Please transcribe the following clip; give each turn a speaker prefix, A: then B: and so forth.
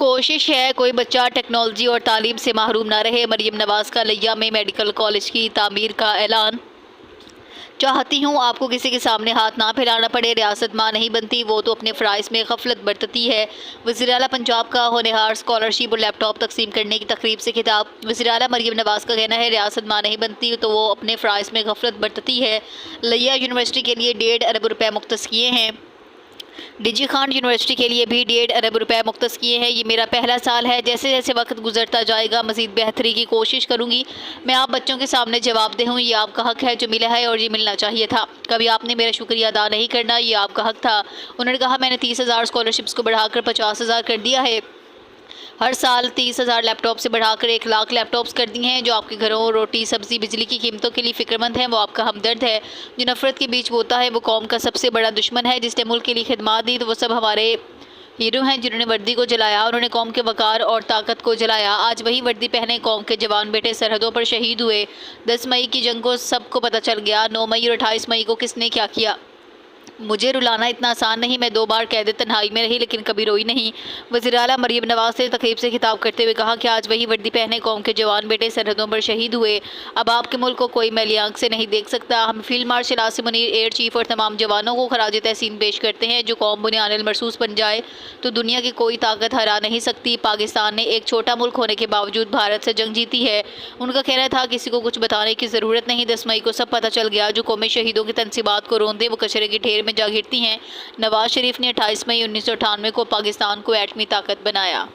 A: कोशिश है कोई बच्चा टेक्नोलॉजी और तालीम से महरूम ना रहे। मरियम नवाज का लिया में मेडिकल कॉलेज की तामीर का ऐलान। चाहती हूँ आपको किसी के सामने हाथ ना फैलाना पड़े। रियासत माँ नहीं बनती, वो तो अपने फ़राइज़ में गफलत बरतती है। वज़ीर आला पंजाब का होनहार स्कॉलरशिप और लैपटॉप तकसीम करने की तकरीब से खिताब। वज़ीर आला मरियम नवाज का कहना है, रियासत माँ नहीं बनती तो वो अपने फ़राइज़ में गफलत बरतती है। लिया यूनिवर्सिटी के लिए 1.5 अरब रुपये मुख्तस किए हैं। डीजी खान यूनिवर्सिटी के लिए भी 1.5 अरब रुपए मुख्तस किए हैं। ये मेरा पहला साल है। जैसे जैसे वक्त गुजरता जाएगा मज़ीद बेहतरी की कोशिश करूँगी। मैं आप बच्चों के सामने जवाबदेह हूँ। ये आपका हक है जो मिला है और ये मिलना चाहिए था। कभी आपने मेरा शुक्रिया अदा नहीं करना, ये आपका हक था। उन्होंने कहा, मैंने 30,000 स्कॉलरशिप्स को बढ़ाकर 50,000 कर दिया है। हर साल 30,000 लैपटॉप से बढ़ाकर 1 लाख लैपटॉप्स कर दी हैं। जो आपके घरों रोटी सब्ज़ी बिजली की कीमतों के लिए फ़िक्रमंद है, वो आपका हमदर्द है। जो नफ़रत के बीच बोता है, वो कौम का सबसे बड़ा दुश्मन है। जिसने मुल्क के लिए खिदमत दी तो वो सब हमारे हीरो हैं। जिन्होंने वर्दी को जलाया, उन्होंने कौम के वकार और ताकत को जलाया। आज वही वर्दी पहने कौम के जवान बेटे सरहदों पर शहीद हुए। 10 मई की जंग को सबको पता चल गया। 9 मई और 28 मई को किसने क्या किया। मुझे रुलाना इतना आसान नहीं। मैं 2 बार कैद तन्हाई में रही लेकिन कभी रोई नहीं। वज़ीर आला मरियम नवाज ने तकरीब से खिताब करते हुए कहा कि आज वही वर्दी पहने कौम के जवान बेटे सरहदों पर शहीद हुए। अब आपके मुल्क को कोई मैली आंख से नहीं देख सकता। हम field marshal Asim Munir, air chief और तमाम जवानों को खराज तहसीन पेश करते हैं। जो कौम बुनियानिल मरसूस बन जाए तो दुनिया की कोई ताकत हरा नहीं सकती। पाकिस्तान ने एक छोटा मुल्क होने के बावजूद भारत से जंग जीती है। उनका कहना था, किसी को कुछ बताने की ज़रूरत नहीं। 10 मई को सब पता चल गया। जो कौमी शहीदों की तनसीबात को रोंदे वो कचरे के ढेर में जा गिरती हैं। नवाज शरीफ ने 28 मई 1998 को पाकिस्तान को एटमी ताकत बनाया।